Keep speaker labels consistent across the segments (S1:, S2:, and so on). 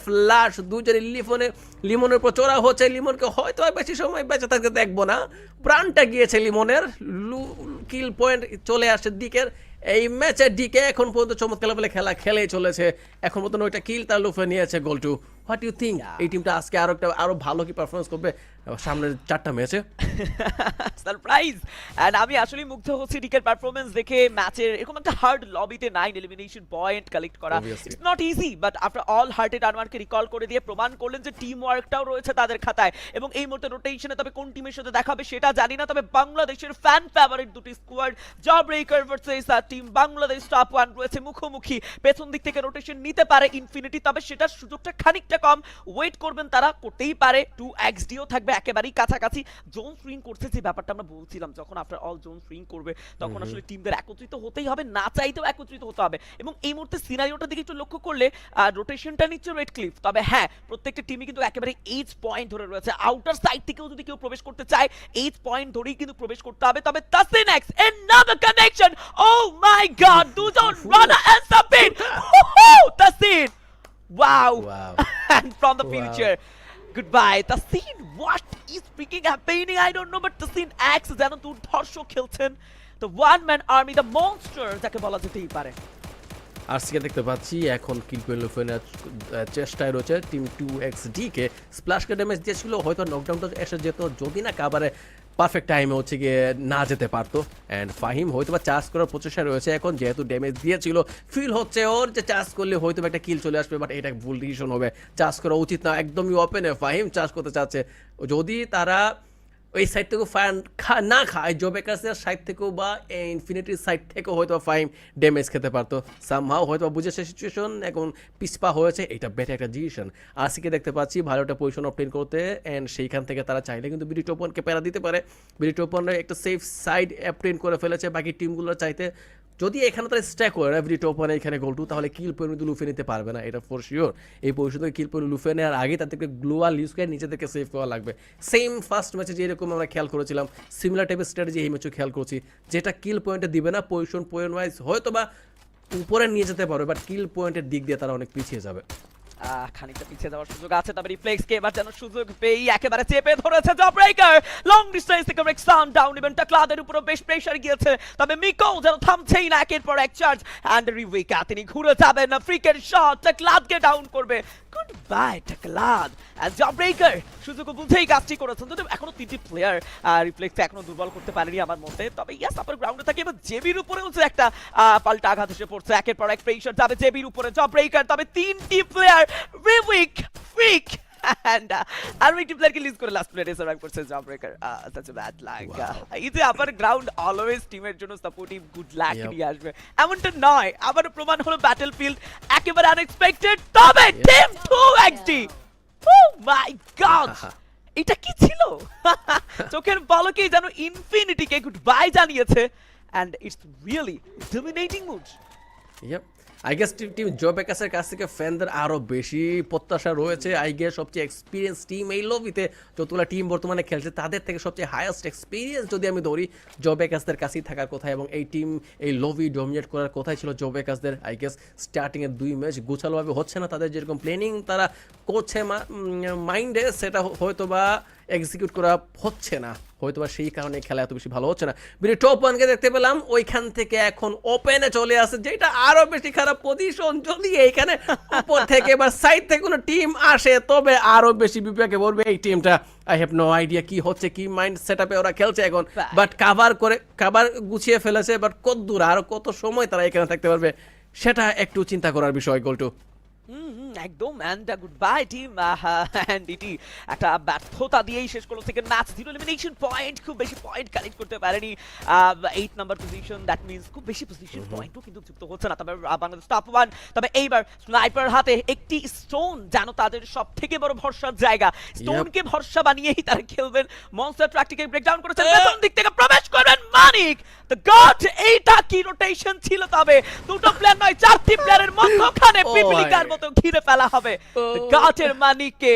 S1: Flush দুজনে লিমনের উপর চড়া হচ্ছে। লিমনকে হয়তো আর বেশি সময় বেঁচে থাকতে দেখবো না, প্রাণটা গিয়েছে লিমনের। কিল পয়েন্ট চলে আসে দিকের। এই ম্যাচের দিকে এখন পর্যন্ত চমৎকার লেভেলে খেলা খেলেই চলেছে। এখন পর্যন্ত ওইটা কিল তার লুফে নিয়েছে গোলটু। হোয়াট ইউ থিঙ্ক এই টিমটা আজকে আরো ভালো কি পারফরমেন্স করবে সামনের 4টা ম্যাচে?
S2: সারপ্রাইজ। এন্ড আমি আসলে মুগ্ধ হচ্ছি ডিকের পারফরম্যান্স দেখে। ম্যাচের এরকম একটা হার্ড লবিতে 9 এলিমিনেশন পয়েন্ট কালেক্ট করা it's not easy, but after all hearted আনোয়ারকে রিকল করে দিয়ে প্রমাণ করলেন যে টিম ওয়ার্কটাও রয়েছে তাদের খাতায়। এবং এই মুহূর্তে রোটেশনে তবে কোন টিমের সাথে দেখাবে সেটা জানি না, তবে বাংলাদেশের ফ্যান ফেভারিট দুটি squad job breaker versus team Bangladesh top 1 রয়েছে মুখোমুখি। পেছন দিক থেকে রোটেশন নিতে পারে ইনফিনিটি, তবে সেটার সুযোগটা খানিকটা কম। ওয়েট করবেন তারা, করতেই পারে 2xdও থাকবে একেবারেই কাছাকাছি। জোন সুইং করছে যে ব্যাপারটা আমরা বলছিলাম, যখন আফটার অল জোন সুইং করবে তখন আসলে টিমদের একত্রিত হতেই হবে, না চাইতেও একত্রিত হতে হবে। এবং এই মুহূর্তে সিনারিওটার দিকে একটু লক্ষ্য করলে রোটেশনটা নিচ্ছে রেড ক্লিফ, তবে হ্যাঁ প্রত্যেকটা টিমই কিন্তু একেবারে এইচ পয়েন্ট ধরে রয়েছে। আউটার সাইড থেকেও যদি কেউ প্রবেশ করতে চায় এইচ পয়েন্ট ধরেই কিন্তু প্রবেশ করতে হবে। তবে Tasin x another connection, oh my god, দুজন রানার and Sabin, Tasin, wow. And from the future, goodbye Tasin. What is freaking happening? I don't know, but Tasin X যেন দুর্ধর্ষ খেলছেন। The one man army, the monster যাকে বলা যেতেই পারে।
S1: আজকে দেখতে পাচ্ছি এখন কিলপয়েন্ট লুফেনের চেষ্টায় রয়েছে টিম 2xd কে। স্প্ল্যাশকে ড্যামেজ দিয়েছিল, হয়তো নকডাউনটা এসে যেত যদি না কাবারে পারফেক্ট টাইমে হচ্ছে গিয়ে না যেতে পারতো। অ্যান্ড ফাহিম হয়তো বা চার্জ করার প্রচেষ্টা রয়েছে এখন, যেহেতু ড্যামেজ দিয়েছিল ফিল হচ্ছে ওর যে চার্জ করলে হয়তো একটা কিল চলে আসবে, বাট এটা ভুল ডিসিশন হবে। চার্জ করা উচিত না, একদমই ওপেনে ফাহিম চার্জ করতে চাচ্ছে। যদি তারা ওই সাইড থেকেও ফায়ার না খায়, জোবেকার্সের সাইড থেকেও বা ইনফিনিটির সাইড থেকেও হয়তো ফাইম ড্যামেজ খেতে পারতো। সামহাও হয়তো বুঝেছে সিচুয়েশন, এখন পিছপা হয়েছে, এটা বেটার একটা ডিসিশন। আজকে দেখতে পাচ্ছি ভালো একটা পজিশন অবটেন করতে, অ্যান্ড সেইখান থেকে তারা চাইলে কিন্তু বিডি টোপনকে প্যারা দিতে পারে। বিডি টোপনের একটা সেফ সাইড অবটেন করে ফেলেছে, বাকি টিমগুলো চাইতে যদি এখানে তারা স্ট্যাক করে এভরি টপ ওয়ানে এখানে গোলটু, তাহলে কিল পয়েন্ট লুফে নিতে পারবে না, এটা ফর শিওর। এই পজিশন থেকে কিল পয়েন্ট লুফে নেওয়ার আগে তাদেরকে গ্লোয়াল ইউজ করে নিচে থেকে সেভ করা লাগবে। সেম ফার্স্ট ম্যাচে যেরকম আমরা খেয়াল করেছিলাম, সিমিলার টাইপের স্ট্র্যাটেজি এই ম্যাচও খেয়াল করছি, যেটা কিল পয়েন্টে দিবে না, পজিশন পয়েন্ট ওয়াইজ হয়তো বা উপরে নিয়ে যেতে পারবে, বাট কিল পয়েন্টের দিক দিয়ে তারা অনেক পিছিয়ে যাবে।
S2: খানিকটা পিছিয়ে যাওয়ার সুযোগ আছে, তবে রিফ্লেক্সকে এবার যেন সুযোগ পেয়ে একেবারে চেপে ধরেছে জব ব্রেকার। লং ডিস্টেন্স থেকে রেক্সান ডাউন, ইভেন টাকলাদের উপরও বেশ প্রেসার গিয়েছে, তবে মিকো যেন থামছেই না, একের পর এক চার্জ। অ্যান্ড রিউইকা তিনি ঘুরে যাবেন না, ফ্রিকের শট টাকলাদকে ডাউন করবে। গুড বাই টাকলাদ। অ্যান্ড জব ব্রেকার সুযোগ বুঝেই কাজটি করেছেন, যদি এখনো 3টি প্লেয়ার রিফ্লেক্স এখনো দুর্বল করতে পারেনি আমার মতে। তবে ইয়াস আপার গ্রাউন্ডে থাকে, এবার জেবির উপরেও যে একটা পাল্টা আঘাত এসে পড়ছে, একের পর এক প্রেসার যাবে জেবির উপরে। জব ব্রেকার তবে 3টি প্লেয়ার রিউইক ফ্রিক and আরবিটি প্লেয়ারকে লিজ করে লাস্ট প্লেয়ারে সার্ভাইভ করছে job breaker. such a bad luck. এই যে আপার গ্রাউন্ড অলওয়েজ টিমের জন্য সাপোর্টিভ গুড লাক নিয়ে আসবে, এমনটা নয়। আবার প্রমাণ হলো ব্যাটলফিল্ড একেবারে আনএক্সপেক্টেড, তবে team 2xd, oh my god, এটা কি ছিল? চোখের পলকেই যেন ইনফিনিটিকে গুড বাই জানিয়েছে, and it's really dominating mood.
S1: Yep. I guess team জোবেকাসের কাছ থেকে ফ্যানদের আরও বেশি প্রত্যাশা রয়েছে। আই গেস সবচেয়ে এক্সপিরিয়েন্স টিম এই লবিতে যতগুলো টিম বর্তমানে খেলছে তাদের থেকে সবচেয়ে হাইয়েস্ট এক্সপিরিয়েন্স যদি আমি ধরি জোবেকাসদের কাছেই থাকার কথা, এবং এই টিম এই লবি ডমিনেট করার কথাই ছিল জোবেকাসদের। আই গেস স্টার্টিংয়ের 2 ম্যাচ গোছালোভাবে হচ্ছে না, তাদের যেরকম প্ল্যানিং তারা করছে মাইন্ডে সেটা হয়তো বা এক্সিকিউট করা হচ্ছে না, হয়তো বা সেই কারণে খেলা এত বেশি ভালো হচ্ছে না। বিডি টপ 1কে দেখতে পেলাম ওইখান থেকে এখন ওপেনে চলে আসে, যেটা আরো বেশি খারাপ পজিশন। যদি এইখানে উপর থেকে বা সাইড থেকে কোনো টিম আসে তবে আরো বেশি বিপাকে পড়বে এই টিমটা। আই হ্যাভ নো আইডিয়া কি হচ্ছে, কি মাইন্ড সেটআপে ওরা খেলছে এখন, বাট কাভার গুছিয়ে ফেলেছে, বাট কত দূর আর কত সময় তারা এখানে থাকতে পারবে সেটা একটু চিন্তা করার বিষয়। গোলটু
S2: একদম and good by team. And এটি একটা ব্যর্থতা দিয়েই শেষ করলো সেকেন্ড ম্যাচ। 0 এলিমিনেশন পয়েন্ট, খুব বেশি পয়েন্ট কালেক্ট করতে পারেনি। 8 নাম্বার পজিশন, দ্যাট মিন্স খুব বেশি পজিশন পয়েন্টও কিন্তু যুক্ত হচ্ছে না। তবে বাংলাদেশ টপ 1, তবে এইবার স্নাইপার হাতে একটি স্টোন যেন তাদের সবথেকে বড় ভরসার জায়গা। স্টোনকে ভরসা বানিয়েই তারা খেলবেন। মনস্টার ট্র্যাকটিকে ব্রেকডাউন করেছেন, পেছন দিক থেকে প্রবেশ করবেন মানিক দ্য গড। এইটা কি রোটেশন ছিল, তবে দুটো প্লেয়ার নয় 4টি প্লেয়ারের মধ্যখানে পিপিলিকার মতো ঘিরে ফেলা হবে গাটের মানিককে।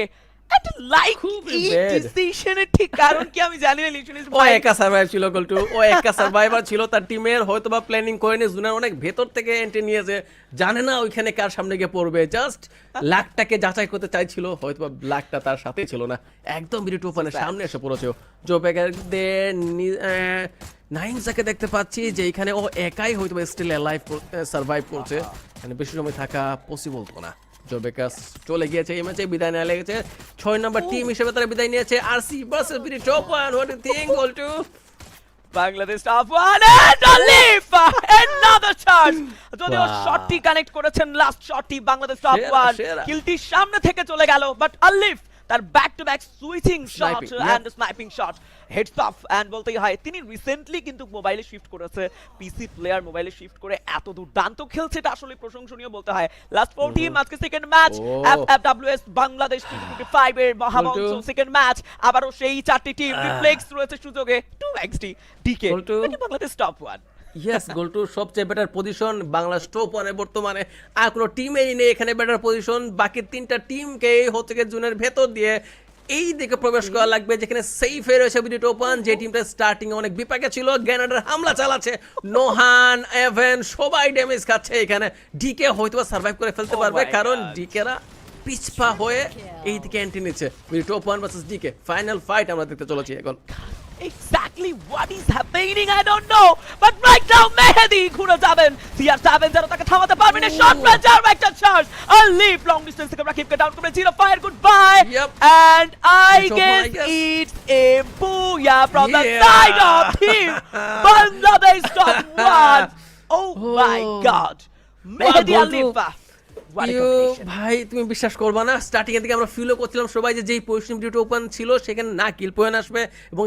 S2: লাইক
S1: খুবই
S2: এই
S1: bad.
S2: ডিসিশনের ঠিক কারণ কি আমি জানি না লিশনিস
S1: ও একা সার্ভাইভ ছিল গোলটু, ও একা সার্ভাইভার ছিল, তার টিমের হয়তো বা প্ল্যানিং করেনি, জুনার অনেক ভেতর থেকে এন্ট্রি নিয়েছে, জানে না ওইখানে কার সামনে গিয়ে পড়বে, জাস্ট লাকটাকে যাচাই করতে চাইছিল, হয়তো বা লাকটা তার সাথেই ছিল না, একদম বিডি টোপানের সামনে এসে পড়েছে। জো বেকারদের নাইনজাকে দেখতে পাচ্ছি যে এখানে ও একাই হয়তো স্টিল লাইফ সার্ভাইভ করছে, মানে বেশি সময় থাকা পসিবল তো না। জো বেকার চলে গিয়েছে এই ম্যাচে, বিদায় নেওয়া লেগেছে, 6 নম্বর টিম হিসেবে তারা বিদায় নিয়েছে। RC versus BD top one, what do think গোলটু?
S2: Bangladesh top one and Alif another charge যদিও
S1: Wow.
S2: শটটি কানেক্ট করেছেন, লাস্ট শটটি বাংলাদেশ টপ
S1: সেরা,
S2: ওয়ান,
S1: সেরা।
S2: কিলটি সামনে থেকে চলে গেল, বাট আলিফ তার back to back switching shot
S1: Sniping, yeah.
S2: And sniping shot heads off, and বলতেই হয় তিনি রিসেন্টলি কিন্তু মোবাইলে শিফট করেছে, পিসি প্লেয়ার মোবাইলে শিফট করে এত দুর্দান্ত খেলছে, এটা আসলে প্রশংসনীয় বলতে হয়। লাস্ট 4 টিম, আজকে second match
S1: Oh.
S2: FFWS Bangladesh টি25 এর মহামঞ্চ
S1: বল্টু।
S2: সেকেন্ড ম্যাচ, আবারও সেই চারটি টিম
S1: Ah.
S2: রিফ্লেক্স রয়েছে সুযোগে 2xd ডিকে
S1: Boltu.
S2: Bangladesh top one.
S1: Yes, গোলটু সবচেয়ে বেটার পজিশন বাংলাদেশ টপ ওয়ানে বর্তমানে, আর কোনো টিমেই নেই এখানে বেটার পজিশন, বাকি 3টা টিমকে হচ্ছে গিয়ে জোনের ভেতর দিয়ে এই দিকে প্রবেশ করা লাগবে, যেখানে সেফে রয়েছে বিডি টপ ওয়ান, যে টিমটা স্টার্টিং অনেক বিপাকে ছিল, গ্যানাডার হামলা চালাচ্ছে, নোহান এভেন সবাই ড্যামেজ খাচ্ছে, এখানে ডিকে হয়তো সার্ভাইভ করে ফেলতে
S2: Oh
S1: পারবে,
S2: my
S1: কারণ
S2: God.
S1: ডিকেরা পিছপা হয়ে এই দিকে এন্ট্রি নিচ্ছে। BD top one versus DK final fight আমরা দেখতে চলেছি এখন।
S2: Exactly what is happening I don't know, but right now মেহেদি ঘুরে যাবেন, CR7 যেন তাকে থামাতে পারবে না, শট রেঞ্জ আর একটা charge, a leap long distance থেকে রাকিবকে ডাউন করে zero fire, goodbye,
S1: Yep.
S2: and I
S1: It's over,
S2: guess
S1: I guess.
S2: it's a booyah from the
S1: Yeah.
S2: side of team Bangladesh top one. Oh my
S1: Oh.
S2: god, Mehedi
S1: Wow,
S2: Alifa, what a
S1: you
S2: combination.
S1: ভাই তুমি বিশ্বাস করবা না, starting এর দিকে আমরা ফিলও করছিলাম সবাই যে যেই পজিশন বিডি ওপেন ছিল সেখানে না কিল পয়েন্ট আসবে এবং